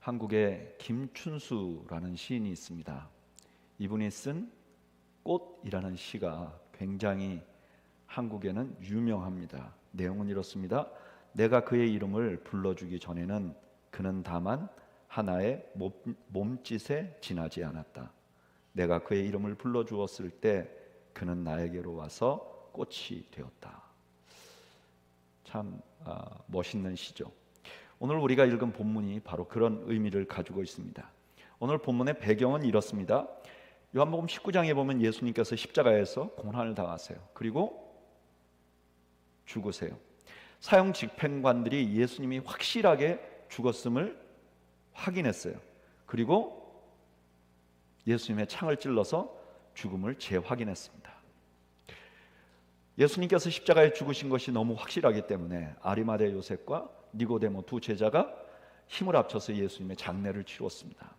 한국에 김춘수라는 시인이 있습니다. 이분이 쓴 꽃이라는 시가 굉장히 한국에는 유명합니다. 내용은 이렇습니다. 내가 그의 이름을 불러주기 전에는 그는 다만 하나의 몸짓에 지나지 않았다. 내가 그의 이름을 불러주었을 때 그는 나에게로 와서 꽃이 되었다. 참 멋있는 시죠. 오늘 우리가 읽은 본문이 바로 그런 의미를 가지고 있습니다. 오늘 본문의 배경은 이렇습니다. 요한복음 19장에 보면 예수님께서 십자가에서 고난을 당하세요. 그리고 죽으세요. 사형 집행관들이 예수님이 확실하게 죽었음을 확인했어요. 그리고 예수님의 창을 찔러서 죽음을 재확인했습니다. 예수님께서 십자가에 죽으신 것이 너무 확실하기 때문에 아리마대 요셉과 니고데모 두 제자가 힘을 합쳐서 예수님의 장례를 치렀습니다.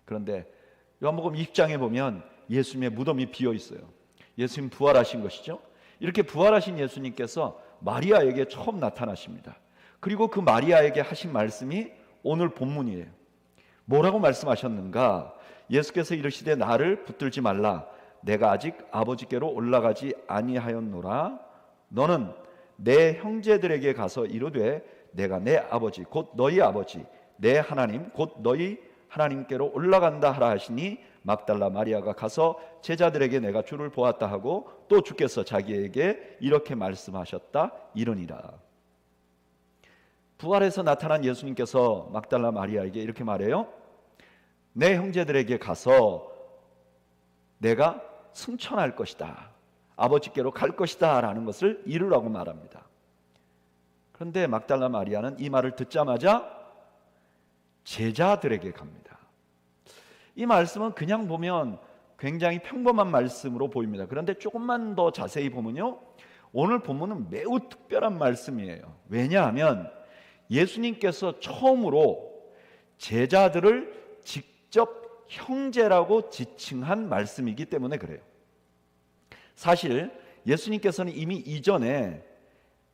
그런데 요한복음 20장에 보면 예수님의 무덤이 비어 있어요. 예수님 부활하신 것이죠. 이렇게 부활하신 예수님께서 마리아에게 처음 나타나십니다. 그리고 그 마리아에게 하신 말씀이 오늘 본문이에요. 뭐라고 말씀하셨는가? 예수께서 이르시되 나를 붙들지 말라. 내가 아직 아버지께로 올라가지 아니하였노라. 너는 내 형제들에게 가서 이르되 내가 내 아버지 곧 너희 아버지 내 하나님 곧 너희 하나님께로 올라간다 하라 하시니 막달라 마리아가 가서 제자들에게 내가 주를 보았다 하고 또 주께서 자기에게 이렇게 말씀하셨다 이르니라. 부활해서 나타난 예수님께서 막달라 마리아에게 이렇게 말해요. 내 형제들에게 가서 내가 승천할 것이다, 아버지께로 갈 것이다 라는 것을 이루라고 말합니다. 그런데 막달라 마리아는 이 말을 듣자마자 제자들에게 갑니다. 이 말씀은 그냥 보면 굉장히 평범한 말씀으로 보입니다. 그런데 조금만 더 자세히 보면요, 오늘 본문은 매우 특별한 말씀이에요. 왜냐하면 예수님께서 처음으로 제자들을 직접 형제라고 지칭한 말씀이기 때문에 그래요. 사실 예수님께서는 이미 이전에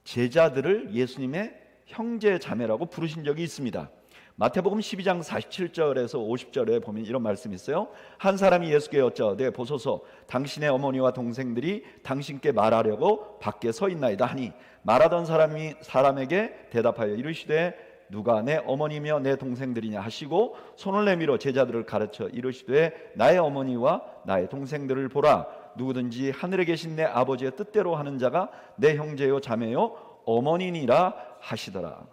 제자들을 예수님의 형제 자매라고 부르신 적이 있습니다. 마태복음 12장 47절에서 50절에 보면 이런 말씀이 있어요. 한 사람이 예수께 여짜오되 보소서 당신의 어머니와 동생들이 당신께 말하려고 밖에 서 있나이다 하니 말하던 사람에게 대답하여 이르시되 누가 내 어머니며 내 동생들이냐 하시고 손을 내밀어 제자들을 가르쳐 이르시되 나의 어머니와 나의 동생들을 보라. 누구든지 하늘에 계신 내 아버지의 뜻대로 하는 자가 내 형제요 자매요 어머니니라 하시더라.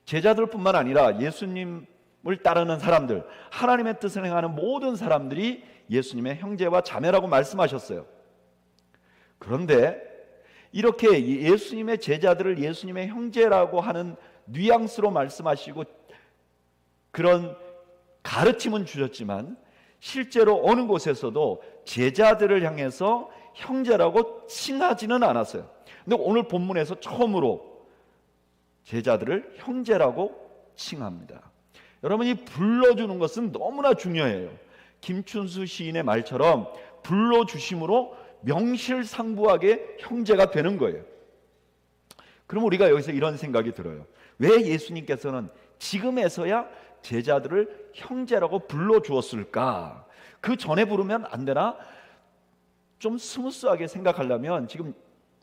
제자들뿐만 아니라 예수님을 따르는 사람들, 하나님의 뜻을 행하는 모든 사람들이 예수님의 형제와 자매라고 말씀하셨어요. 그런데 이렇게 예수님의 제자들을 예수님의 형제라고 하는 뉘앙스로 말씀하시고 그런 가르침은 주셨지만 실제로 어느 곳에서도 제자들을 향해서 형제라고 칭하지는 않았어요. 근데 오늘 본문에서 처음으로 제자들을 형제라고 칭합니다. 여러분이 불러주는 것은 너무나 중요해요. 김춘수 시인의 말처럼 불러주심으로 명실상부하게 형제가 되는 거예요. 그럼 우리가 여기서 이런 생각이 들어요. 왜 예수님께서는 지금에서야 제자들을 형제라고 불러주었을까? 그 전에 부르면 안 되나? 좀 스무스하게 생각하려면 지금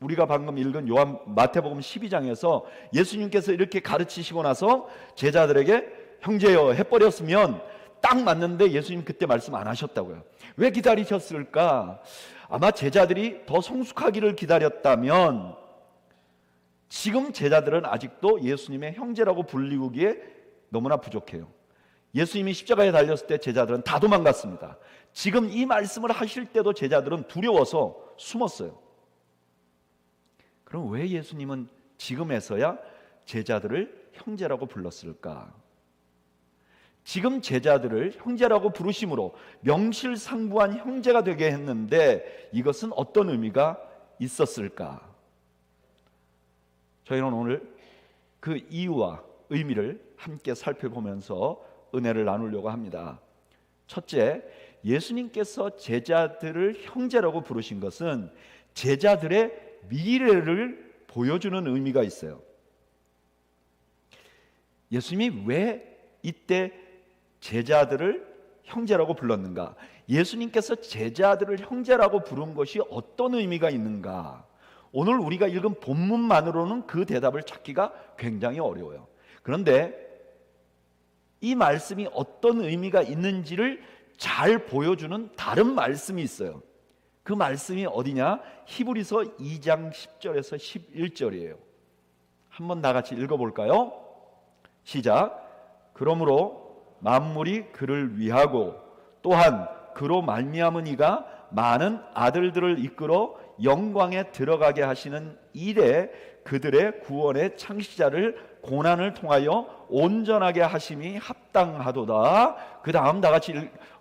우리가 방금 읽은 마태복음 12장에서 예수님께서 이렇게 가르치시고 나서 제자들에게 형제여 해버렸으면 딱 맞는데 예수님 그때 말씀 안 하셨다고요. 왜 기다리셨을까? 아마 제자들이 더 성숙하기를 기다렸다면 지금 제자들은 아직도 예수님의 형제라고 불리기에 너무나 부족해요. 예수님이 십자가에 달렸을 때 제자들은 다 도망갔습니다. 지금 이 말씀을 하실 때도 제자들은 두려워서 숨었어요. 그럼 왜 예수님은 지금에서야 제자들을 형제라고 불렀을까? 지금 제자들을 형제라고 부르심으로 명실상부한 형제가 되게 했는데 이것은 어떤 의미가 있었을까? 저희는 오늘 그 이유와 의미를 함께 살펴보면서 은혜를 나누려고 합니다. 첫째, 예수님께서 제자들을 형제라고 부르신 것은 제자들의 미래를 보여주는 의미가 있어요. 예수님이 왜 이때 제자들을 형제라고 불렀는가? 예수님께서 제자들을 형제라고 부른 것이 어떤 의미가 있는가? 오늘 우리가 읽은 본문만으로는 그 대답을 찾기가 굉장히 어려워요. 그런데 이 말씀이 어떤 의미가 있는지를 잘 보여주는 다른 말씀이 있어요. 그 말씀이 어디냐? 히브리서 2장 10절에서 11절이에요. 한번 다 같이 읽어볼까요? 시작. 그러므로 만물이 그를 위하고 또한 그로 말미암은 이가 많은 아들들을 이끌어 영광에 들어가게 하시는 일에 그들의 구원의 창시자를 고난을 통하여 온전하게 하심이 합당하도다. 그 다음 다 같이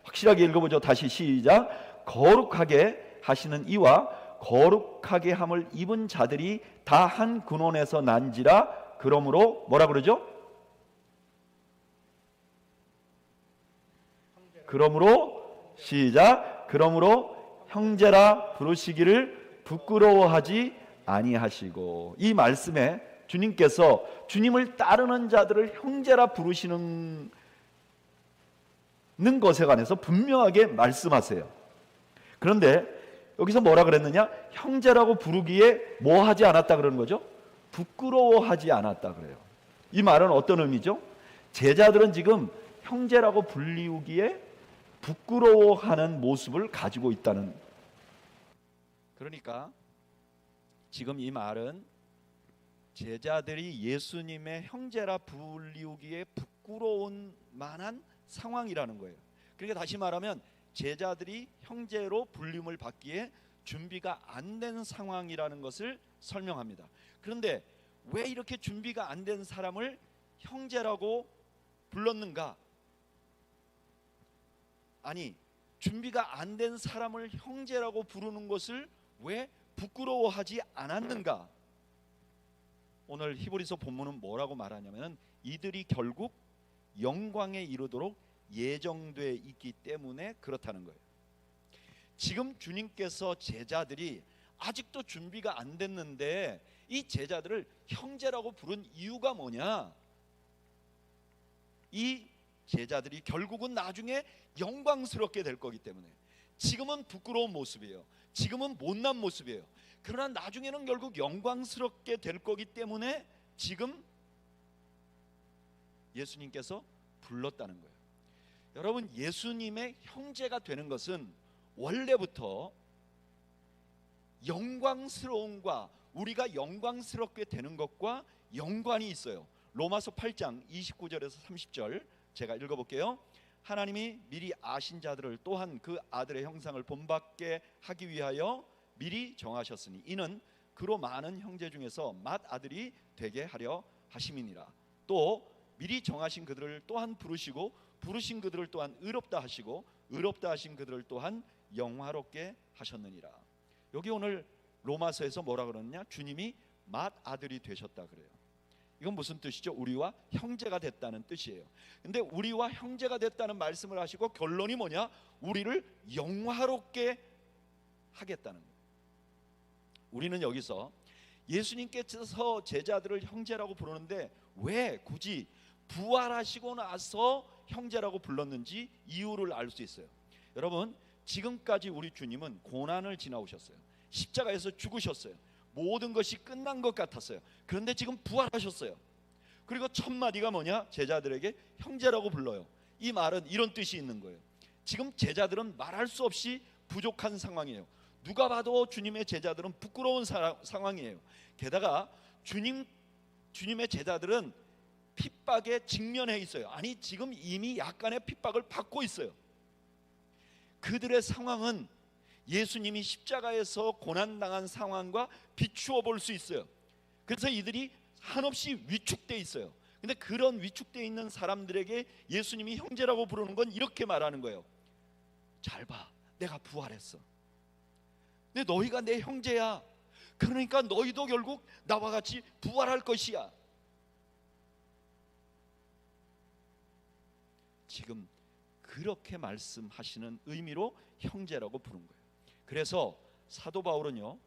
확실하게 읽어보죠. 다시 시작. 거룩하게 하시는 이와 거룩하게 함을 입은 자들이 다 한 근원에서 난지라. 그러므로 뭐라 그러죠? 그러므로 시작. 그러므로 형제라 부르시기를 부끄러워하지 아니하시고. 이 말씀에 주님께서 주님을 따르는 자들을 형제라 부르시는 것에 관해서 분명하게 말씀하세요. 그런데 여기서 뭐라 그랬느냐? 형제라고 부르기에 뭐 하지 않았다 그러는 거죠? 부끄러워하지 않았다 그래요. 이 말은 어떤 의미죠? 제자들은 지금 형제라고 불리우기에 부끄러워하는 모습을 가지고 있다는. 그러니까 지금 이 말은 제자들이 예수님의 형제라 불리우기에 부끄러운 만한 상황이라는 거예요. 그러니까 다시 말하면 제자들이 형제로 불림을 받기에 준비가 안 된 상황이라는 것을 설명합니다. 그런데 왜 이렇게 준비가 안 된 사람을 형제라고 불렀는가? 아니, 준비가 안 된 사람을 형제라고 부르는 것을 왜 부끄러워하지 않았는가? 오늘 히브리서 본문은 뭐라고 말하냐면 이들이 결국 영광에 이르도록 예정되어 있기 때문에 그렇다는 거예요. 지금 주님께서 제자들이 아직도 준비가 안 됐는데 이 제자들을 형제라고 부른 이유가 뭐냐? 이 제자들이 결국은 나중에 영광스럽게 될 거기 때문에. 지금은 부끄러운 모습이에요. 지금은 못난 모습이에요. 그러나 나중에는 결국 영광스럽게 될 거기 때문에 지금 예수님께서 불렀다는 거예요. 여러분, 예수님의 형제가 되는 것은 원래부터 영광스러움과 우리가 영광스럽게 되는 것과 연관이 있어요. 로마서 8장 29절에서 30절 제가 읽어볼게요. 하나님이 미리 아신 자들을 또한 그 아들의 형상을 본받게 하기 위하여 미리 정하셨으니 이는 그로 많은 형제 중에서 맏아들이 되게 하려 하심이니라. 또 미리 정하신 그들을 또한 부르시고 부르신 그들을 또한 의롭다 하시고 의롭다 하신 그들을 또한 영화롭게 하셨느니라. 여기 오늘 로마서에서 뭐라 그러느냐? 주님이 맏아들이 되셨다 그래요. 이건 무슨 뜻이죠? 우리와 형제가 됐다는 뜻이에요. 근데 우리와 형제가 됐다는 말씀을 하시고 결론이 뭐냐? 우리를 영화롭게 하겠다는 거예요. 우리는 여기서 예수님께서 제자들을 형제라고 부르는데 왜 굳이 부활하시고 나서 형제라고 불렀는지 이유를 알 수 있어요. 여러분, 지금까지 우리 주님은 고난을 지나오셨어요. 십자가에서 죽으셨어요. 모든 것이 끝난 것 같았어요. 그런데 지금 부활하셨어요. 그리고 첫 마디가 뭐냐? 제자들에게 형제라고 불러요. 이 말은 이런 뜻이 있는 거예요. 지금 제자들은 말할 수 없이 부족한 상황이에요. 누가 봐도 주님의 제자들은 부끄러운 상황이에요. 게다가 주님의 제자들은 핍박에 직면해 있어요. 아니, 지금 이미 약간의 핍박을 받고 있어요. 그들의 상황은 예수님이 십자가에서 고난당한 상황과 비추어 볼 수 있어요. 그래서 이들이 한없이 위축돼 있어요. 근데 그런 위축돼 있는 사람들에게 예수님이 형제라고 부르는 건 이렇게 말하는 거예요. 잘 봐, 내가 부활했어. 근데 너희가 내 형제야. 그러니까 너희도 결국 나와 같이 부활할 것이야. 지금 그렇게 말씀하시는 의미로 형제라고 부른 거예요. 그래서 사도 바울은요,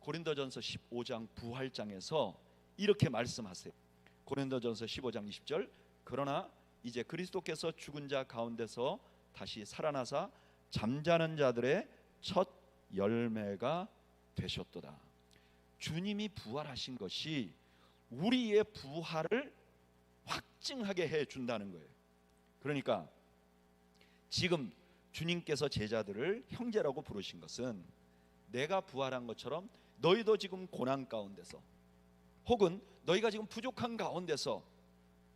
고린도전서 15장 부활장에서 이렇게 말씀하세요. 고린도전서 15장 20절. 그러나 이제 그리스도께서 죽은 자 가운데서 다시 살아나사 잠자는 자들의 첫 열매가 되셨도다. 주님이 부활하신 것이 우리의 부활을 확증하게 해준다는 거예요. 그러니까 지금 주님께서 제자들을 형제라고 부르신 것은 내가 부활한 것처럼 너희도 지금 고난 가운데서 혹은 너희가 지금 부족한 가운데서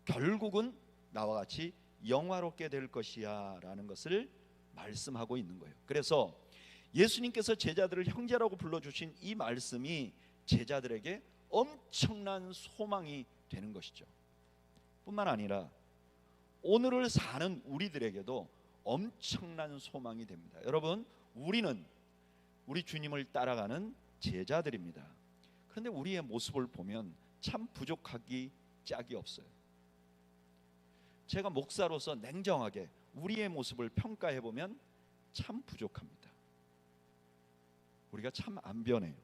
결국은 나와 같이 영화롭게 될 것이야 라는 것을 말씀하고 있는 거예요. 그래서 예수님께서 제자들을 형제라고 불러주신 이 말씀이 제자들에게 엄청난 소망이 되는 것이죠. 뿐만 아니라 오늘을 사는 우리들에게도 엄청난 소망이 됩니다. 여러분, 우리는 우리 주님을 따라가는 제자들입니다. 그런데 우리의 모습을 보면 참 부족하기 짝이 없어요. 제가 목사로서 냉정하게 우리의 모습을 평가해 보면 참 부족합니다. 우리가 참 안 변해요.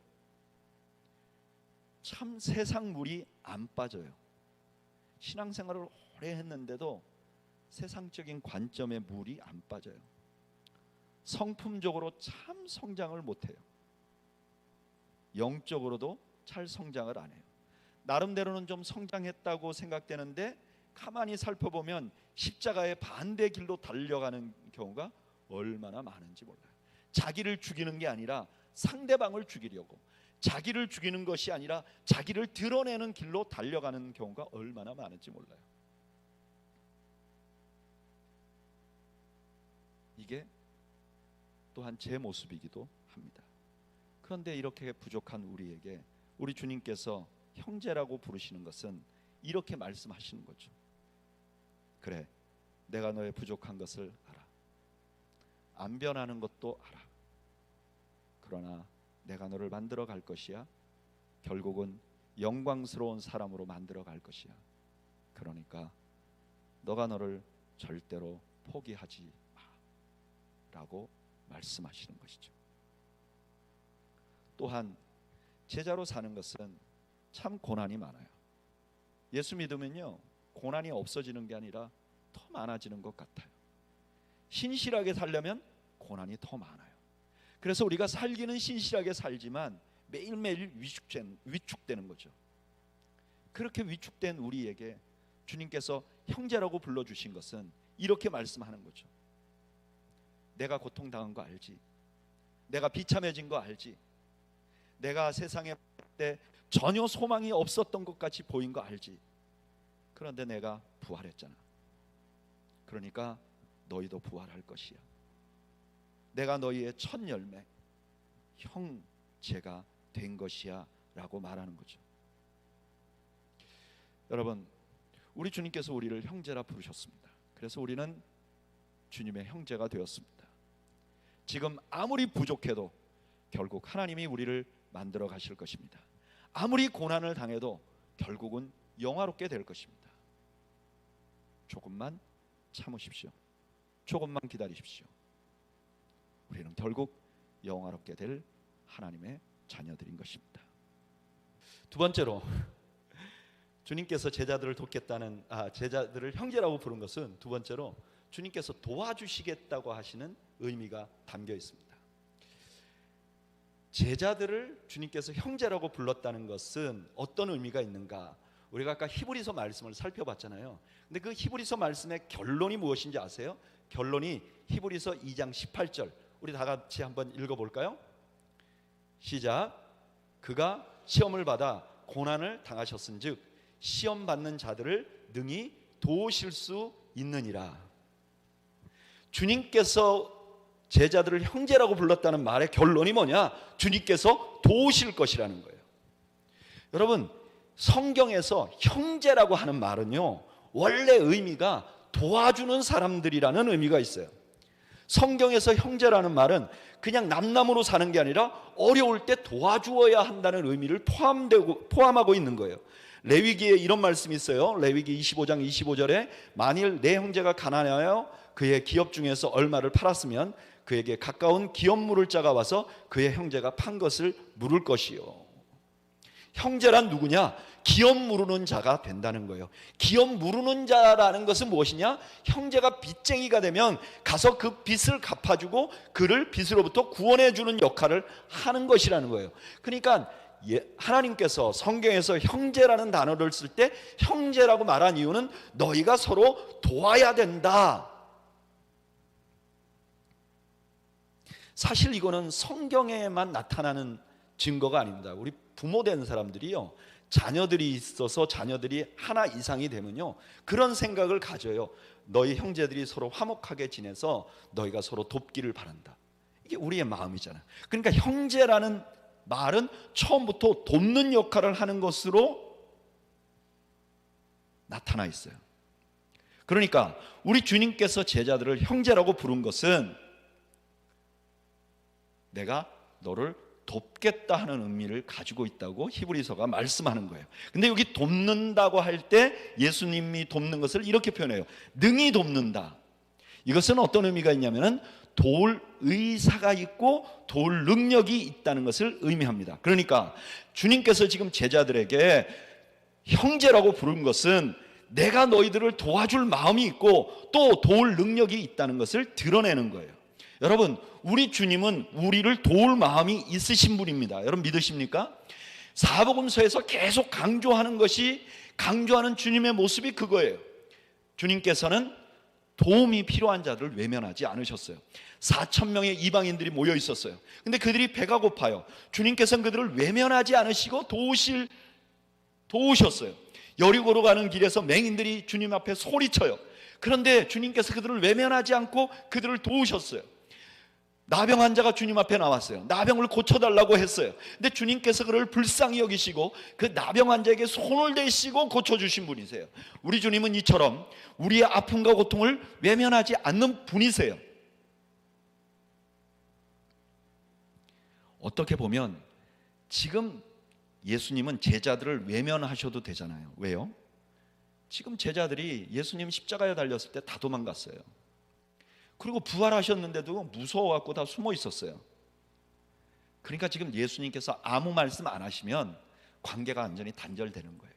참 세상 물이 안 빠져요. 신앙생활을 오래 했는데도 세상적인 관점의 물이 안 빠져요. 성품적으로 참 성장을 못해요. 영적으로도 잘 성장을 안 해요. 나름대로는 좀 성장했다고 생각되는데 가만히 살펴보면 십자가의 반대 길로 달려가는 경우가 얼마나 많은지 몰라요. 자기를 죽이는 게 아니라 상대방을 죽이려고, 자기를 죽이는 것이 아니라 자기를 드러내는 길로 달려가는 경우가 얼마나 많은지 몰라요. 이게 또한 제 모습이기도 합니다. 그런데 이렇게 부족한 우리에게 우리 주님께서 형제라고 부르시는 것은 이렇게 말씀하시는 거죠. 그래, 내가 너의 부족한 것을 알아. 안 변하는 것도 알아. 그러나 내가 너를 만들어 갈 것이야. 결국은 영광스러운 사람으로 만들어 갈 것이야. 그러니까 너가 너를 절대로 포기하지 마 라고 말씀하시는 것이죠. 또한 제자로 사는 것은 참 고난이 많아요. 예수 믿으면요, 고난이 없어지는 게 아니라 더 많아지는 것 같아요. 신실하게 살려면 고난이 더 많아요. 그래서 우리가 살기는 신실하게 살지만 매일매일 위축되는 거죠. 그렇게 위축된 우리에게 주님께서 형제라고 불러주신 것은 이렇게 말씀하는 거죠. 내가 고통당한 거 알지? 내가 비참해진 거 알지? 내가 세상에 때 전혀 소망이 없었던 것 같이 보인 거 알지? 그런데 내가 부활했잖아. 그러니까 너희도 부활할 것이야. 내가 너희의 첫 열매, 형제가 된 것이야 라고 말하는 거죠. 여러분, 우리 주님께서 우리를 형제라 부르셨습니다. 그래서 우리는 주님의 형제가 되었습니다. 지금 아무리 부족해도 결국 하나님이 우리를 만들어 가실 것입니다. 아무리 고난을 당해도 결국은 영화롭게 될 것입니다. 조금만 참으십시오. 조금만 기다리십시오. 우리는 결국 영화롭게 될 하나님의 자녀들인 것입니다. 두 번째로 주님께서 제자들을 돕겠다는 제자들을 형제라고 부른 것은 두 번째로 주님께서 도와주시겠다고 하시는 의미가 담겨 있습니다. 제자들을 주님께서 형제라고 불렀다는 것은 어떤 의미가 있는가? 우리가 아까 히브리서 말씀을 살펴봤잖아요. 근데 그 히브리서 말씀의 결론이 무엇인지 아세요? 결론이 히브리서 2장 18절. 우리 다 같이 한번 읽어볼까요? 시작. 그가 시험을 받아 고난을 당하셨은즉 시험 받는 자들을 능히 도우실 수 있느니라. 주님께서 제자들을 형제라고 불렀다는 말의 결론이 뭐냐? 주님께서 도우실 것이라는 거예요. 여러분, 성경에서 형제라고 하는 말은요, 원래 의미가 도와주는 사람들이라는 의미가 있어요. 성경에서 형제라는 말은 그냥 남남으로 사는 게 아니라 어려울 때 도와주어야 한다는 의미를 포함하고 있는 거예요. 레위기에 이런 말씀이 있어요. 레위기 25장 25절에 만일 내 형제가 가난하여 그의 기업 중에서 얼마를 팔았으면 그에게 가까운 기업 물을 자가 와서 그의 형제가 판 것을 물을 것이요. 형제란 누구냐? 기업 무르는 자가 된다는 거예요. 기업 무르는 자라는 것은 무엇이냐? 형제가 빚쟁이가 되면 가서 그 빚을 갚아주고 그를 빚으로부터 구원해주는 역할을 하는 것이라는 거예요. 그러니까 하나님께서 성경에서 형제라는 단어를 쓸 때 형제라고 말한 이유는 너희가 서로 도와야 된다. 사실 이거는 성경에만 나타나는 증거가 아닙니다. 우리 부모 된 사람들이요, 자녀들이 있어서 자녀들이 하나 이상이 되면요, 그런 생각을 가져요. 너희 형제들이 서로 화목하게 지내서 너희가 서로 돕기를 바란다. 이게 우리의 마음이잖아요. 그러니까 형제라는 말은 처음부터 돕는 역할을 하는 것으로 나타나 있어요. 그러니까 우리 주님께서 제자들을 형제라고 부른 것은 내가 너를 돕겠다 하는 의미를 가지고 있다고 히브리서가 말씀하는 거예요. 근데 여기 돕는다고 할 때 예수님이 돕는 것을 이렇게 표현해요. 능히 돕는다. 이것은 어떤 의미가 있냐면은 도울 의사가 있고 도울 능력이 있다는 것을 의미합니다. 그러니까 주님께서 지금 제자들에게 형제라고 부른 것은 내가 너희들을 도와줄 마음이 있고 또 도울 능력이 있다는 것을 드러내는 거예요. 여러분, 우리 주님은 우리를 도울 마음이 있으신 분입니다. 여러분 믿으십니까? 사복음서에서 계속 강조하는 주님의 모습이 그거예요. 주님께서는 도움이 필요한 자들을 외면하지 않으셨어요. 4,000명의 이방인들이 모여 있었어요. 근데 그들이 배가 고파요. 주님께서는 그들을 외면하지 않으시고 도우셨어요. 여리고로 가는 길에서 맹인들이 주님 앞에 소리쳐요. 그런데 주님께서 그들을 외면하지 않고 그들을 도우셨어요. 나병 환자가 주님 앞에 나왔어요. 나병을 고쳐달라고 했어요. 근데 주님께서 그를 불쌍히 여기시고 그 나병 환자에게 손을 대시고 고쳐주신 분이세요. 우리 주님은 이처럼 우리의 아픔과 고통을 외면하지 않는 분이세요. 어떻게 보면 지금 예수님은 제자들을 외면하셔도 되잖아요. 왜요? 지금 제자들이 예수님 십자가에 달렸을 때 다 도망갔어요. 그리고 부활하셨는데도 무서워갖고 다 숨어 있었어요. 그러니까 지금 예수님께서 아무 말씀 안 하시면 관계가 완전히 단절되는 거예요.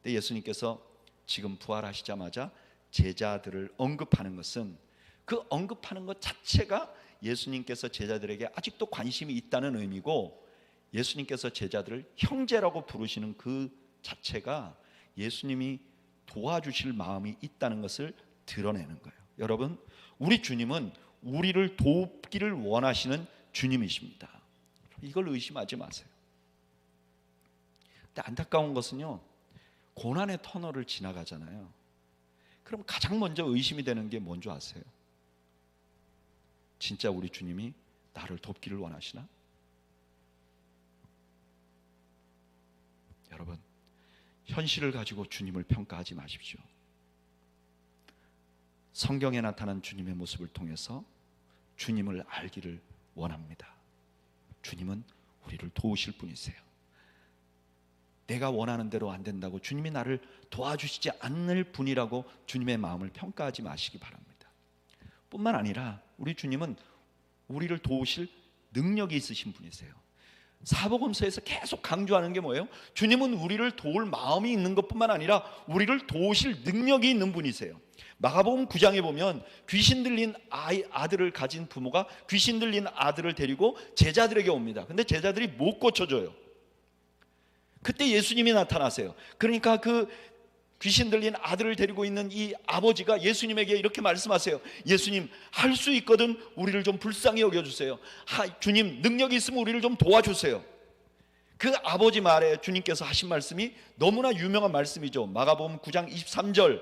근데 예수님께서 지금 부활하시자마자 제자들을 언급하는 것은 그 언급하는 것 자체가 예수님께서 제자들에게 아직도 관심이 있다는 의미고, 예수님께서 제자들을 형제라고 부르시는 그 자체가 예수님이 도와주실 마음이 있다는 것을 드러내는 거예요. 여러분, 우리 주님은 우리를 돕기를 원하시는 주님이십니다. 이걸 의심하지 마세요. 근데 안타까운 것은요, 고난의 터널을 지나가잖아요. 그럼 가장 먼저 의심이 되는 게 뭔지 아세요? 진짜 우리 주님이 나를 돕기를 원하시나? 여러분, 현실을 가지고 주님을 평가하지 마십시오. 성경에 나타난 주님의 모습을 통해서 주님을 알기를 원합니다. 주님은 우리를 도우실 분이세요. 내가 원하는 대로 안 된다고 주님이 나를 도와주시지 않을 분이라고 주님의 마음을 평가하지 마시기 바랍니다. 뿐만 아니라 우리 주님은 우리를 도우실 능력이 있으신 분이세요. 사복음서에서 계속 강조하는 게 뭐예요? 주님은 우리를 도울 마음이 있는 것뿐만 아니라 우리를 도우실 능력이 있는 분이세요. 마가복음 9장에 보면 귀신 들린 아들을 가진 부모가 귀신 들린 아들을 데리고 제자들에게 옵니다. 근데 제자들이 못 고쳐줘요. 그때 예수님이 나타나세요. 그러니까 그 귀신 들린 아들을 데리고 있는 이 아버지가 예수님에게 이렇게 말씀하세요. 예수님, 할 수 있거든 우리를 좀 불쌍히 여겨주세요. 주님, 능력이 있으면 우리를 좀 도와주세요. 그 아버지 말에 주님께서 하신 말씀이 너무나 유명한 말씀이죠. 마가복음 9장 23절,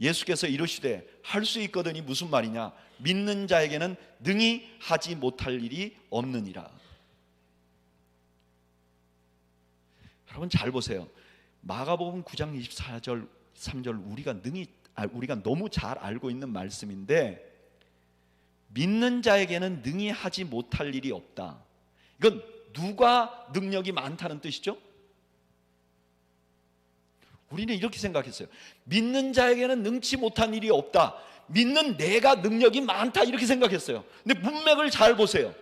예수께서 이르시되 할 수 있거든이 무슨 말이냐? 믿는 자에게는 능히 하지 못할 일이 없느니라. 여러분 잘 보세요. 마가복음 9장 24절 3절 우리가 너무 잘 알고 있는 말씀인데, 믿는 자에게는 능히 하지 못할 일이 없다. 이건 누가 능력이 많다는 뜻이죠? 우리는 이렇게 생각했어요. 믿는 자에게는 능치 못한 일이 없다. 믿는 내가 능력이 많다, 이렇게 생각했어요. 근데 문맥을 잘 보세요.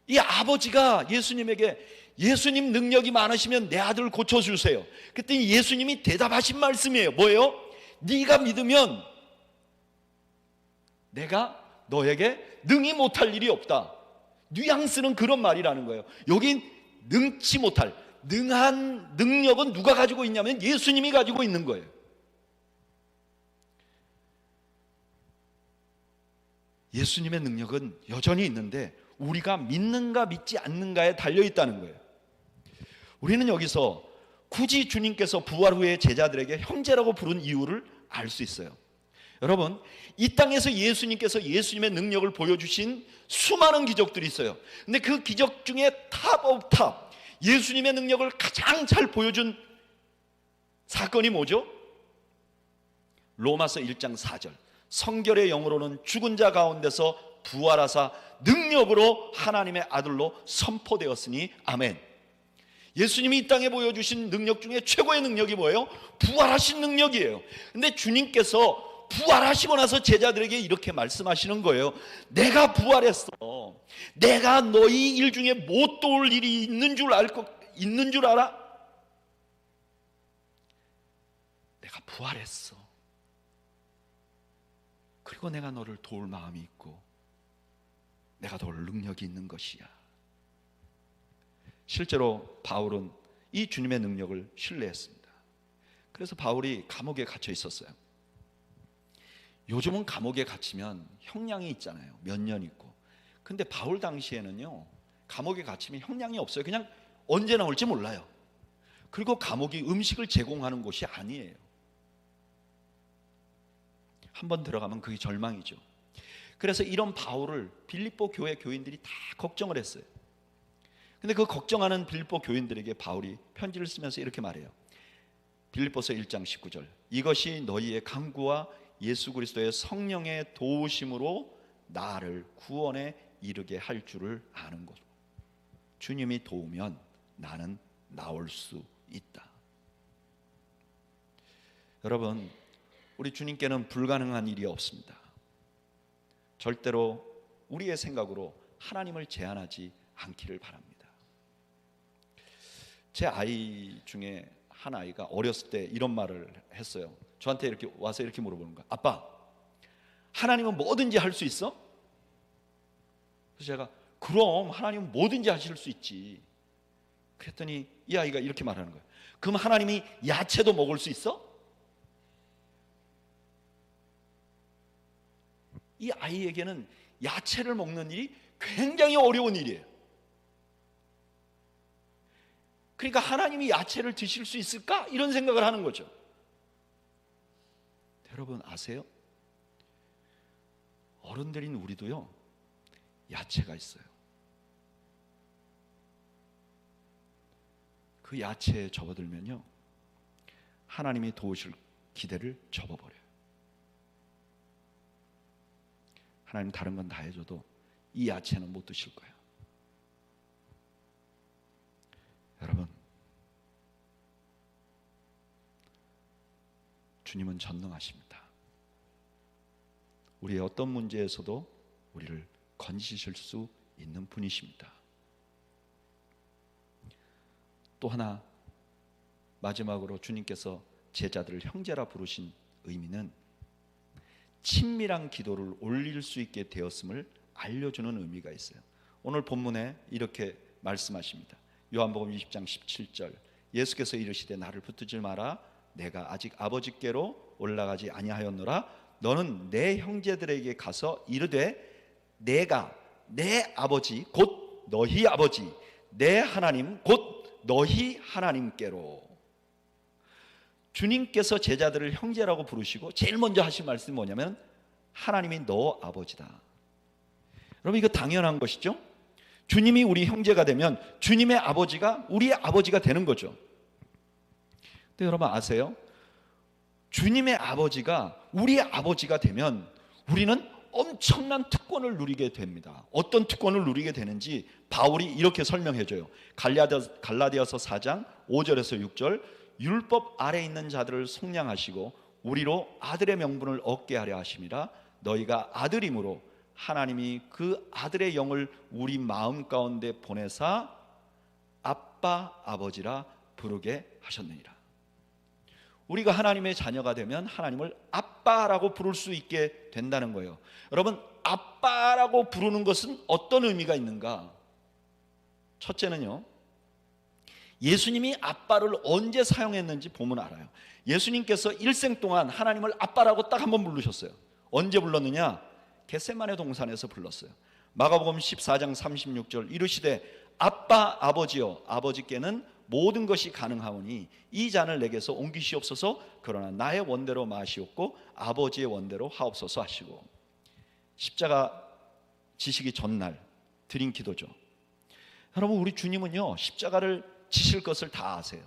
이 아버지가 예수님에게 예수님 능력이 많으시면 내 아들을 고쳐주세요. 그랬더니 예수님이 대답하신 말씀이에요. 뭐예요? 네가 믿으면 내가 너에게 능히 못할 일이 없다. 뉘앙스는 그런 말이라는 거예요. 여긴 능치 못할, 능한 능력은 누가 가지고 있냐면 예수님이 가지고 있는 거예요. 예수님의 능력은 여전히 있는데 우리가 믿는가 믿지 않는가에 달려있다는 거예요. 우리는 여기서 굳이 주님께서 부활 후에 제자들에게 형제라고 부른 이유를 알 수 있어요. 여러분, 이 땅에서 예수님께서 예수님의 능력을 보여주신 수많은 기적들이 있어요. 근데 그 기적 중에 탑 오브 탑, 예수님의 능력을 가장 잘 보여준 사건이 뭐죠? 로마서 1장 4절, 성결의 영으로는 죽은 자 가운데서 부활하사 능력으로 하나님의 아들로 선포되었으니 아멘. 예수님이 이 땅에 보여주신 능력 중에 최고의 능력이 뭐예요? 부활하신 능력이에요. 근데 주님께서 부활하시고 나서 제자들에게 이렇게 말씀하시는 거예요. 내가 부활했어. 내가 너희 일 중에 못 도울 일이 있는 줄 알아? 내가 부활했어. 그리고 내가 너를 도울 마음이 있고 내가 도울 능력이 있는 것이야. 실제로 바울은 이 주님의 능력을 신뢰했습니다. 그래서 바울이 감옥에 갇혀 있었어요. 요즘은 감옥에 갇히면 형량이 있잖아요. 몇 년 있고. 근데 바울 당시에는요, 감옥에 갇히면 형량이 없어요. 그냥 언제 나올지 몰라요. 그리고 감옥이 음식을 제공하는 곳이 아니에요. 한번 들어가면 그게 절망이죠. 그래서 이런 바울을 빌립보 교회 교인들이 다 걱정을 했어요. 근데 그 걱정하는 빌립보 교인들에게 바울이 편지를 쓰면서 이렇게 말해요. 빌립보서 1장 19절, 이것이 너희의 강구와 예수 그리스도의 성령의 도우심으로 나를 구원에 이르게 할 줄을 아는 거죠. 주님이 도우면 나는 나올 수 있다. 여러분, 우리 주님께는 불가능한 일이 없습니다. 절대로 우리의 생각으로 하나님을 제한하지 않기를 바랍니다. 제 아이 중에 한 아이가 어렸을 때 이런 말을 했어요. 저한테 이렇게 와서 이렇게 물어보는 거야. 아빠, 하나님은 뭐든지 할 수 있어? 그래서 제가 그럼 하나님은 뭐든지 하실 수 있지. 그랬더니 이 아이가 이렇게 말하는 거예요. 그럼 하나님이 야채도 먹을 수 있어? 이 아이에게는 야채를 먹는 일이 굉장히 어려운 일이에요. 그러니까 하나님이 야채를 드실 수 있을까? 이런 생각을 하는 거죠. 여러분 아세요? 어른들인 우리도요, 야채가 있어요. 그 야채에 접어들면요, 하나님이 도우실 기대를 접어버려요. 하나님 다른 건 다 해줘도 이 야채는 못 드실 거예요. 여러분, 주님은 전능하십니다. 우리의 어떤 문제에서도 우리를 건지실 수 있는 분이십니다. 또 하나, 마지막으로 주님께서 제자들을 형제라 부르신 의미는 친밀한 기도를 올릴 수 있게 되었음을 알려주는 의미가 있어요. 오늘 본문에 이렇게 말씀하십니다. 요한복음 20장 17절, 예수께서 이르시되 나를 붙들지 마라. 내가 아직 아버지께로 올라가지 아니하였노라. 너는 내 형제들에게 가서 이르되 내가 내 아버지 곧 너희 아버지, 내 하나님 곧 너희 하나님께로. 주님께서 제자들을 형제라고 부르시고 제일 먼저 하신 말씀이 뭐냐면 하나님이 너 아버지다. 여러분, 이거 당연한 것이죠. 주님이 우리 형제가 되면 주님의 아버지가 우리의 아버지가 되는 거죠. 근데 여러분 아세요? 주님의 아버지가 우리의 아버지가 되면 우리는 엄청난 특권을 누리게 됩니다. 어떤 특권을 누리게 되는지 바울이 이렇게 설명해줘요. 갈라디아서 4장 5절에서 6절, 율법 아래 있는 자들을 속량하시고 우리로 아들의 명분을 얻게 하려 하심이라. 너희가 아들임으로 하나님이 그 아들의 영을 우리 마음 가운데 보내사 아빠 아버지라 부르게 하셨느니라. 우리가 하나님의 자녀가 되면 하나님을 아빠라고 부를 수 있게 된다는 거예요. 여러분, 아빠라고 부르는 것은 어떤 의미가 있는가? 첫째는요, 예수님이 아빠를 언제 사용했는지 보면 알아요. 예수님께서 일생 동안 하나님을 아빠라고 딱 한 번 부르셨어요. 언제 불렀느냐? 겟세마네 동산에서 불렀어요. 마가복음 14장 36절, 이르시되 아빠 아버지여, 아버지께는 모든 것이 가능하오니 이 잔을 내게서 옮기시옵소서. 그러나 나의 원대로 마시옵고 아버지의 원대로 하옵소서 하시고, 십자가 지시기 전날 드린 기도죠. 여러분, 우리 주님은요, 십자가를 지실 것을 다 아세요.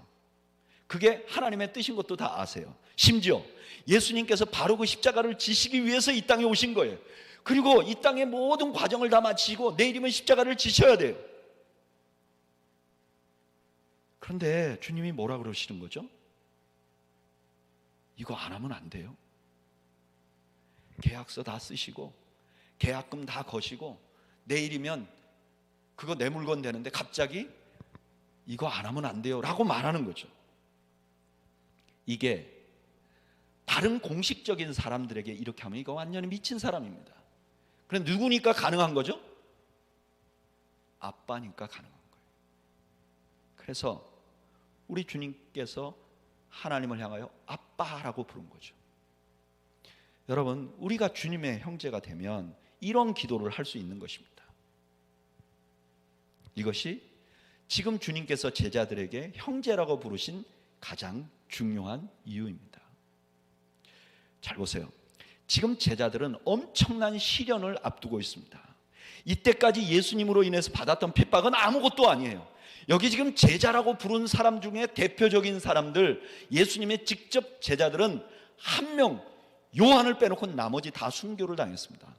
그게 하나님의 뜻인 것도 다 아세요. 심지어 예수님께서 바로 그 십자가를 지시기 위해서 이 땅에 오신 거예요. 그리고 이 땅의 모든 과정을 다 마치고 내일이면 십자가를 지셔야 돼요. 그런데 주님이 뭐라 그러시는 거죠? 이거 안 하면 안 돼요. 계약서 다 쓰시고 계약금 다 거시고 내일이면 그거 내 물건 되는데 갑자기 이거 안 하면 안 돼요 라고 말하는 거죠. 이게 다른 공식적인 사람들에게 이렇게 하면 이거 완전히 미친 사람입니다. 그런데 누구니까 가능한 거죠? 아빠니까 가능한 거예요. 그래서 우리 주님께서 하나님을 향하여 아빠라고 부른 거죠. 여러분, 우리가 주님의 형제가 되면 이런 기도를 할 수 있는 것입니다. 이것이 지금 주님께서 제자들에게 형제라고 부르신 가장 중요한 이유입니다. 잘 보세요. 지금 제자들은 엄청난 시련을 앞두고 있습니다. 이때까지 예수님으로 인해서 받았던 핍박은 아무것도 아니에요. 여기 지금 제자라고 부른 사람 중에 대표적인 사람들, 예수님의 직접 제자들은 한 명, 요한을 빼놓고 나머지 다 순교를 당했습니다.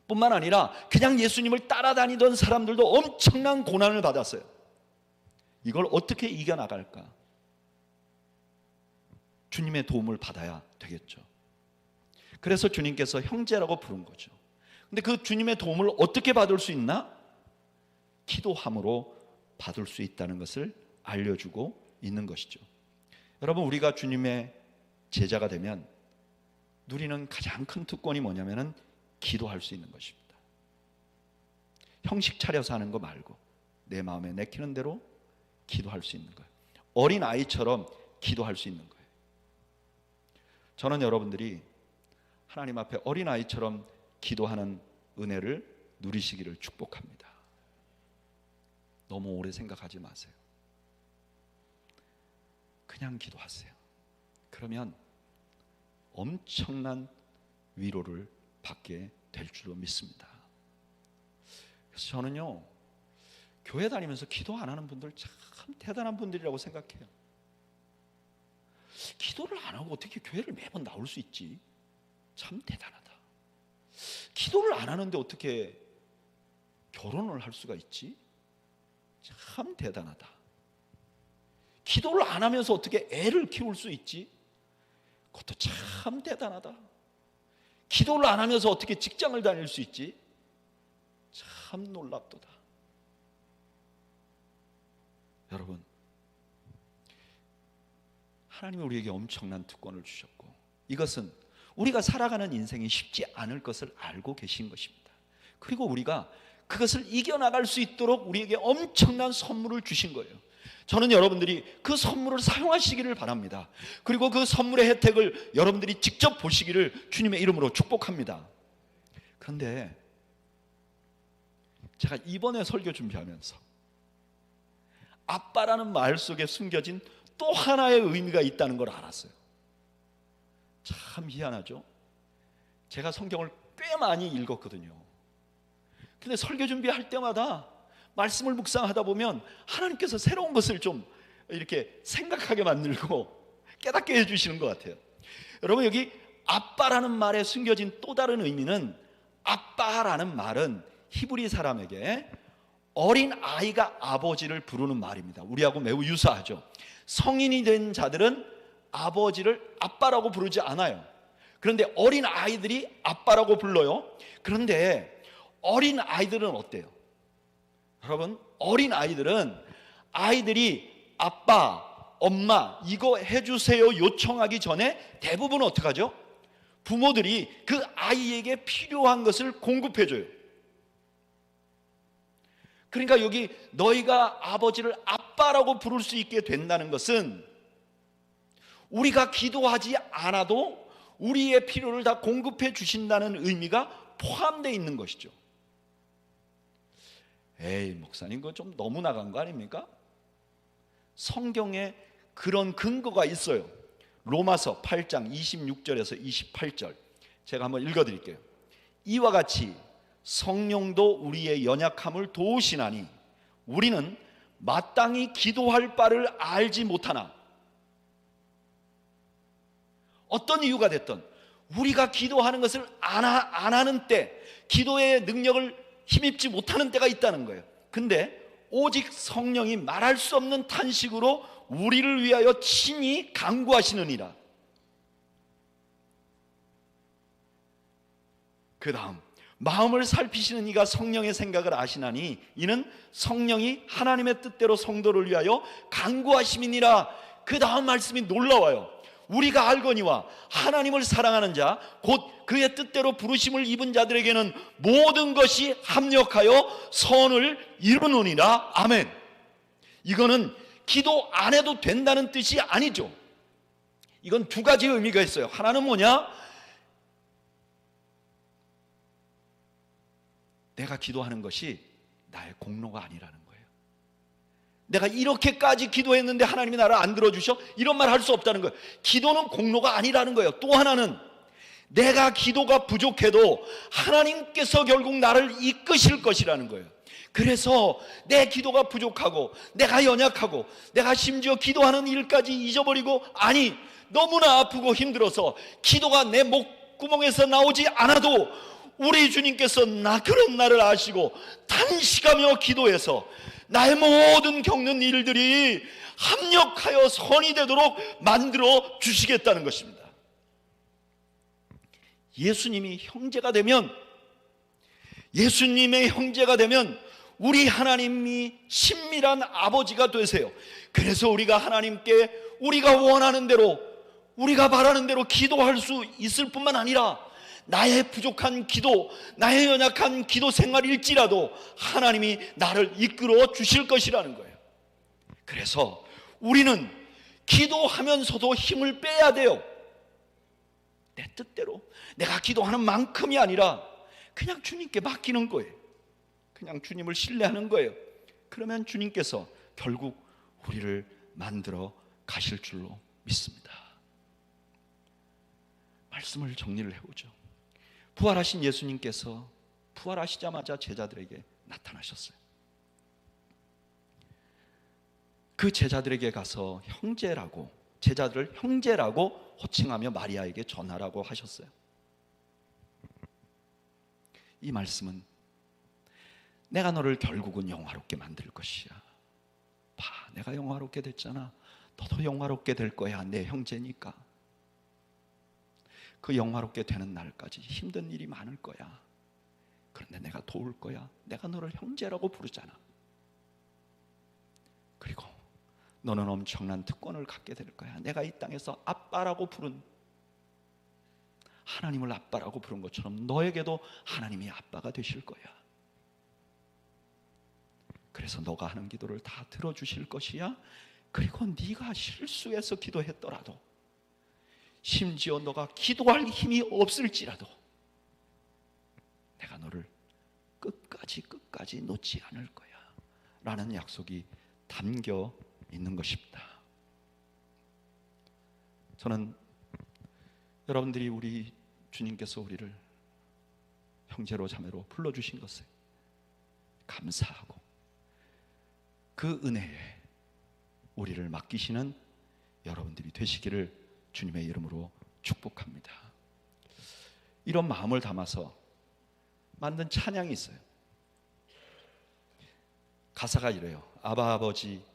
뿐만 아니라 그냥 예수님을 따라다니던 사람들도 엄청난 고난을 받았어요. 이걸 어떻게 이겨나갈까? 주님의 도움을 받아야 되겠죠. 그래서 주님께서 형제라고 부른 거죠. 근데 그 주님의 도움을 어떻게 받을 수 있나? 기도함으로 받을 수 있다는 것을 알려주고 있는 것이죠. 여러분, 우리가 주님의 제자가 되면 누리는 가장 큰 특권이 뭐냐면은 기도할 수 있는 것입니다. 형식 차려서 하는 거 말고 내 마음에 내키는 대로 기도할 수 있는 거예요. 어린 아이처럼 기도할 수 있는 거예요. 저는 여러분들이 하나님 앞에 어린 아이처럼 기도하는 은혜를 누리시기를 축복합니다. 너무 오래 생각하지 마세요. 그냥 기도하세요. 그러면 엄청난 위로를 받게 될 줄로 믿습니다. 그래서 저는요, 교회 다니면서 기도 안 하는 분들 참 대단한 분들이라고 생각해요. 기도를 안 하고 어떻게 교회를 매번 나올 수 있지? 참 대단하다. 기도를 안 하는데 어떻게 결혼을 할 수가 있지? 참 대단하다. 기도를 안 하면서 어떻게 애를 키울 수 있지? 그것도 참 대단하다. 기도를 안 하면서 어떻게 직장을 다닐 수 있지? 참 놀랍도다. 여러분, 하나님이 우리에게 엄청난 특권을 주셨고 이것은 우리가 살아가는 인생이 쉽지 않을 것을 알고 계신 것입니다. 그리고 우리가 그것을 이겨나갈 수 있도록 우리에게 엄청난 선물을 주신 거예요. 저는 여러분들이 그 선물을 사용하시기를 바랍니다. 그리고 그 선물의 혜택을 여러분들이 직접 보시기를 주님의 이름으로 축복합니다. 그런데 제가 이번에 설교 준비하면서 아빠라는 말 속에 숨겨진 또 하나의 의미가 있다는 걸 알았어요. 참 희한하죠? 제가 성경을 꽤 많이 읽었거든요. 근데 설교 준비할 때마다 말씀을 묵상하다 보면 하나님께서 새로운 것을 좀 이렇게 생각하게 만들고 깨닫게 해주시는 것 같아요. 여러분, 여기 아빠라는 말에 숨겨진 또 다른 의미는, 아빠라는 말은 히브리 사람에게 어린 아이가 아버지를 부르는 말입니다. 우리하고 매우 유사하죠. 성인이 된 자들은 아버지를 아빠라고 부르지 않아요. 그런데 어린 아이들이 아빠라고 불러요. 그런데 어린 아이들은 어때요? 여러분, 어린 아이들은 아이들이 아빠, 엄마 이거 해주세요 요청하기 전에 대부분 어떻게 하죠? 부모들이 그 아이에게 필요한 것을 공급해줘요. 그러니까 여기 너희가 아버지를 아빠라고 부를 수 있게 된다는 것은 우리가 기도하지 않아도 우리의 필요를 다 공급해 주신다는 의미가 포함되어 있는 것이죠. 에이 목사님 그거 좀 너무 나간 거 아닙니까? 성경에 그런 근거가 있어요. 로마서 8장 26절에서 28절 제가 한번 읽어드릴게요. 이와 같이 성령도 우리의 연약함을 도우시나니 우리는 마땅히 기도할 바를 알지 못하나, 어떤 이유가 됐든 우리가 기도하는 것을 안 하는 때, 기도의 능력을 힘입지 못하는 때가 있다는 거예요. 근데 오직 성령이 말할 수 없는 탄식으로 우리를 위하여 친히 간구하시느니라. 그 다음 마음을 살피시는 이가 성령의 생각을 아시나니 이는 성령이 하나님의 뜻대로 성도를 위하여 간구하심이니라. 그 다음 말씀이 놀라워요. 우리가 알거니와 하나님을 사랑하는 자 곧 그의 뜻대로 부르심을 입은 자들에게는 모든 것이 합력하여 선을 이루느니라. 아멘. 이거는 기도 안 해도 된다는 뜻이 아니죠. 이건 두 가지 의미가 있어요. 하나는 뭐냐? 내가 기도하는 것이 나의 공로가 아니라는 거예요. 내가 이렇게까지 기도했는데 하나님이 나를 안 들어주셔? 이런 말 할 수 없다는 거예요. 기도는 공로가 아니라는 거예요. 또 하나는 내가 기도가 부족해도 하나님께서 결국 나를 이끄실 것이라는 거예요. 그래서 내 기도가 부족하고 내가 연약하고 내가 심지어 기도하는 일까지 잊어버리고, 아니 너무나 아프고 힘들어서 기도가 내 목구멍에서 나오지 않아도 우리 주님께서 그런 나를 아시고 탄식하며 기도해서 나의 모든 겪는 일들이 합력하여 선이 되도록 만들어 주시겠다는 것입니다. 예수님이 형제가 되면, 예수님의 형제가 되면 우리 하나님이 친밀한 아버지가 되세요. 그래서 우리가 하나님께 우리가 원하는 대로, 우리가 바라는 대로 기도할 수 있을 뿐만 아니라 나의 부족한 기도, 나의 연약한 기도 생활일지라도 하나님이 나를 이끌어 주실 것이라는 거예요. 그래서 우리는 기도하면서도 힘을 빼야 돼요. 내 뜻대로 내가 기도하는 만큼이 아니라 그냥 주님께 맡기는 거예요. 그냥 주님을 신뢰하는 거예요. 그러면 주님께서 결국 우리를 만들어 가실 줄로 믿습니다. 말씀을 정리를 해보죠. 부활하신 예수님께서 부활하시자마자 제자들에게 나타나셨어요. 그 제자들에게 가서 형제라고, 제자들을 형제라고 호칭하며 마리아에게 전하라고 하셨어요. 이 말씀은 내가 너를 결국은 영화롭게 만들 것이야. 봐, 내가 영화롭게 됐잖아. 너도 영화롭게 될 거야. 내 형제니까. 그 영화롭게 되는 날까지 힘든 일이 많을 거야. 그런데 내가 도울 거야. 내가 너를 형제라고 부르잖아. 그리고 너는 엄청난 특권을 갖게 될 거야. 내가 이 땅에서 아빠라고 부른, 하나님을 아빠라고 부른 것처럼 너에게도 하나님이 아빠가 되실 거야. 그래서 너가 하는 기도를 다 들어주실 것이야. 그리고 네가 실수해서 기도했더라도, 심지어 너가 기도할 힘이 없을지라도 내가 너를 끝까지 놓지 않을 거야 라는 약속이 담겨 있는 것입니다. 저는 여러분들이 우리 주님께서 우리를 형제로 자매로 불러주신 것에 감사하고 그 은혜에 우리를 맡기시는 여러분들이 되시기를 주님의 이름으로 축복합니다. 이런 마음을 담아서 만든 찬양이 있어요. 가사가 이래요. 아바 아버지,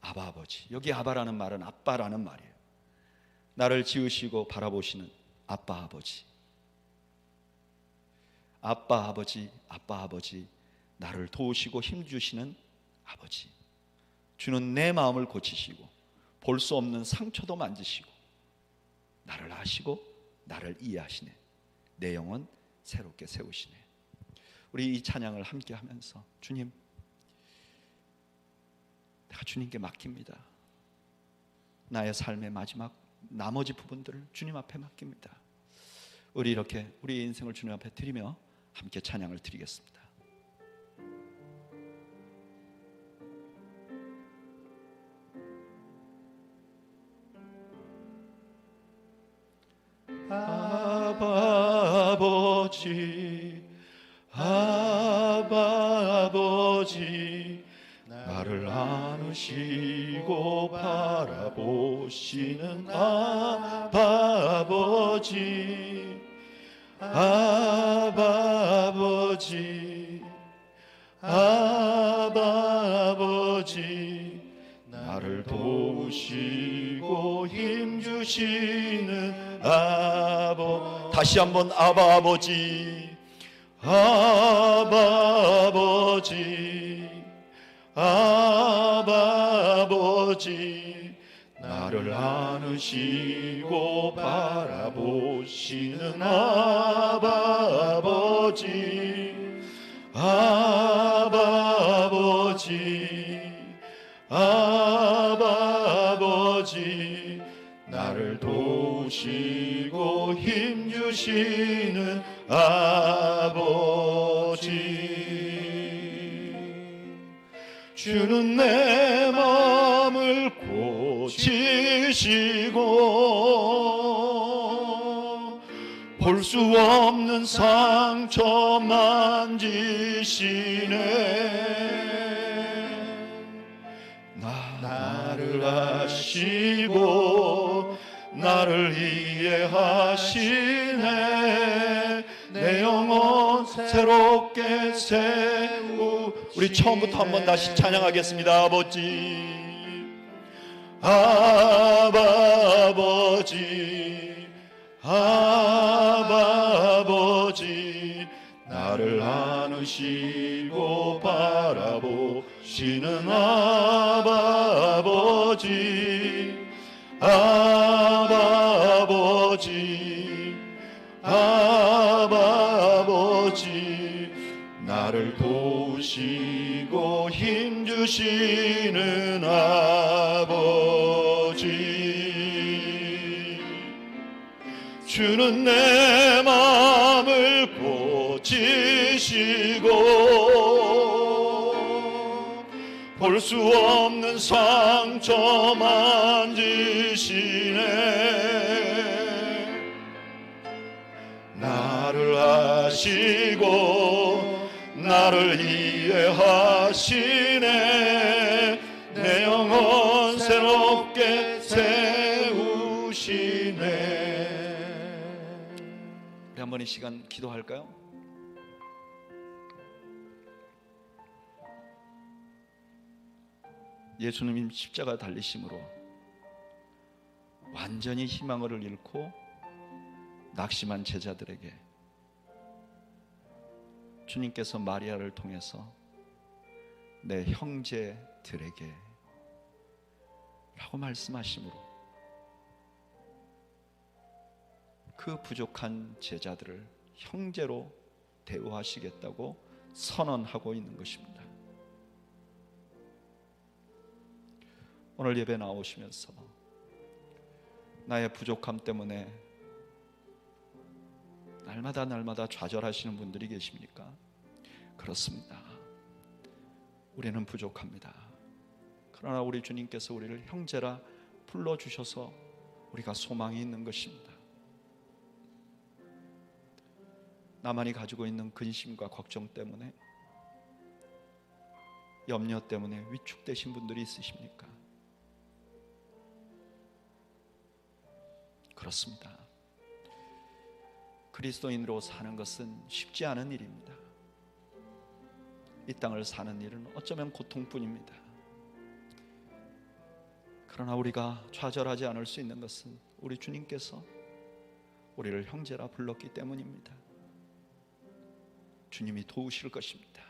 아바 아버지. 여기 아바라는 말은 아빠라는 말이에요. 나를 지으시고 바라보시는 아빠 아버지. 아빠 아버지, 아빠 아버지. 나를 도우시고 힘주시는 아버지. 주는 내 마음을 고치시고 볼 수 없는 상처도 만지시고 나를 아시고 나를 이해하시네. 내 영혼 새롭게 세우시네. 우리 이 찬양을 함께 하면서 주님, 내가 주님께 맡깁니다. 나의 삶의 마지막 나머지 부분들을 주님 앞에 맡깁니다. 우리 이렇게 우리 인생을 주님 앞에 드리며 함께 찬양을 드리겠습니다. 아바 아버지, 아바 아버지, 나를 안으시고 바라보시는 아바 아버지, 아바 아버지, 아바 아버지, 나를 도우시고 힘주시는 아버. 다시 한번 아바 아버지, 아바 아버지, 아바 아버지, 나를 안으시고 바라보시는 아바 아버지, 아바 아버지, 아바 아버지, 나를 도우시고 힘주시는 아버지. 주는 내 마음을 고치시고 볼 수 없는 상처 만지시네. 나를 아시고 나를 이해하시네. 내 영혼 새롭게 세우. 우리 처음부터 한번 다시 찬양하겠습니다. 아버지, 아바 아버지, 아바 아버지, 나를 안으시고 바라보시는 아바 아버지, 아바 아버지, 아바 아버지, 나를 도우시고 힘주시는 아버지. 주는 내 마음을 고치시고 볼 수 없는 상처 만지시네. 나를 아시고 나를 이해하시네. 내 영혼 새롭게 세우시네. 우리 한번 이 시간 기도할까요? 예수님 십자가 달리심으로 완전히 희망을 잃고 낙심한 제자들에게 주님께서 마리아를 통해서 내 형제들에게 라고 말씀하심으로 그 부족한 제자들을 형제로 대우하시겠다고 선언하고 있는 것입니다. 오늘 예배 나오시면서 나의 부족함 때문에 날마다 좌절하시는 분들이 계십니까? 그렇습니다. 우리는 부족합니다. 그러나 우리 주님께서 우리를 형제라 불러주셔서 우리가 소망이 있는 것입니다. 나만이 가지고 있는 근심과 걱정 때문에, 염려 때문에 위축되신 분들이 있으십니까? 그렇습니다. 그리스도인으로 사는 것은 쉽지 않은 일입니다. 이 땅을 사는 일은 어쩌면 고통뿐입니다. 그러나 우리가 좌절하지 않을 수 있는 것은 우리 주님께서 우리를 형제라 불렀기 때문입니다. 주님이 도우실 것입니다.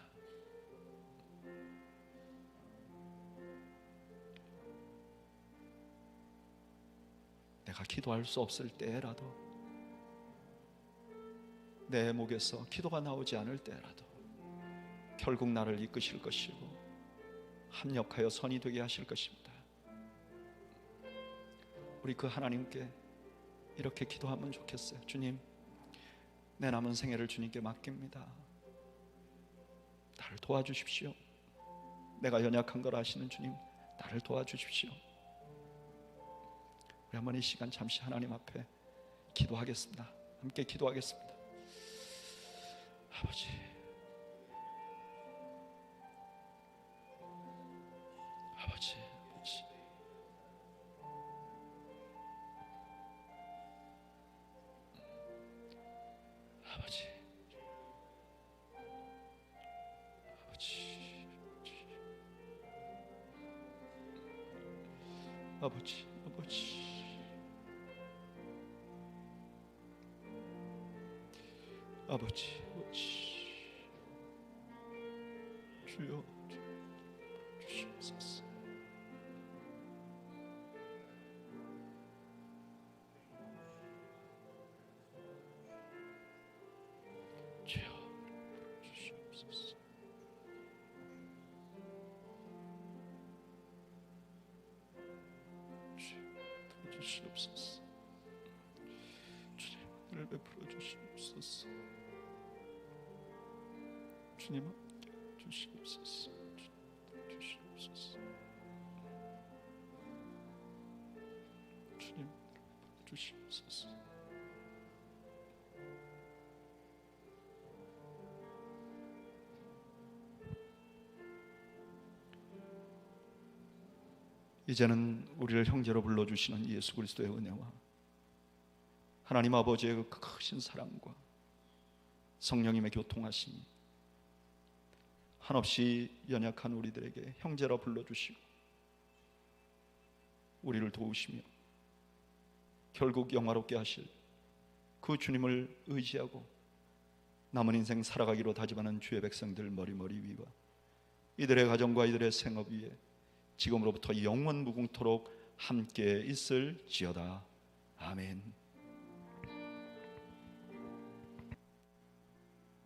내가 기도할 수 없을 때라도, 내 목에서 기도가 나오지 않을 때라도 결국 나를 이끄실 것이고 합력하여 선이 되게 하실 것입니다. 우리 그 하나님께 이렇게 기도하면 좋겠어요. 주님, 내 남은 생애를 주님께 맡깁니다. 나를 도와주십시오. 내가 연약한 걸 아시는 주님, 나를 도와주십시오. 우리 한번 이 시간 잠시 하나님 앞에 기도하겠습니다. 함께 기도하겠습니다. 아버지, 아버지, 아버지, 아버지, 아버지, 아버지, 아버지, 아버지, 아버지, 주여 주시옵소서. 주여 주시옵소서. 주여 주시옵소서. 주님, 은혜를 베풀어 주시옵소서. 주님 함께 주시옵소서. 주시옵소서. 주님 주시옵소서. 이제는 우리를 형제로 불러주시는 예수 그리스도의 은혜와 하나님 아버지의 그 크신 사랑과 성령님의 교통하심이 한없이 연약한 우리들에게 형제라 불러주시고 우리를 도우시며 결국 영화롭게 하실 그 주님을 의지하고 남은 인생 살아가기로 다짐하는 주의 백성들 머리머리 위와 이들의 가정과 이들의 생업 위에 지금으로부터 영원 무궁토록 함께 있을지어다. 아멘.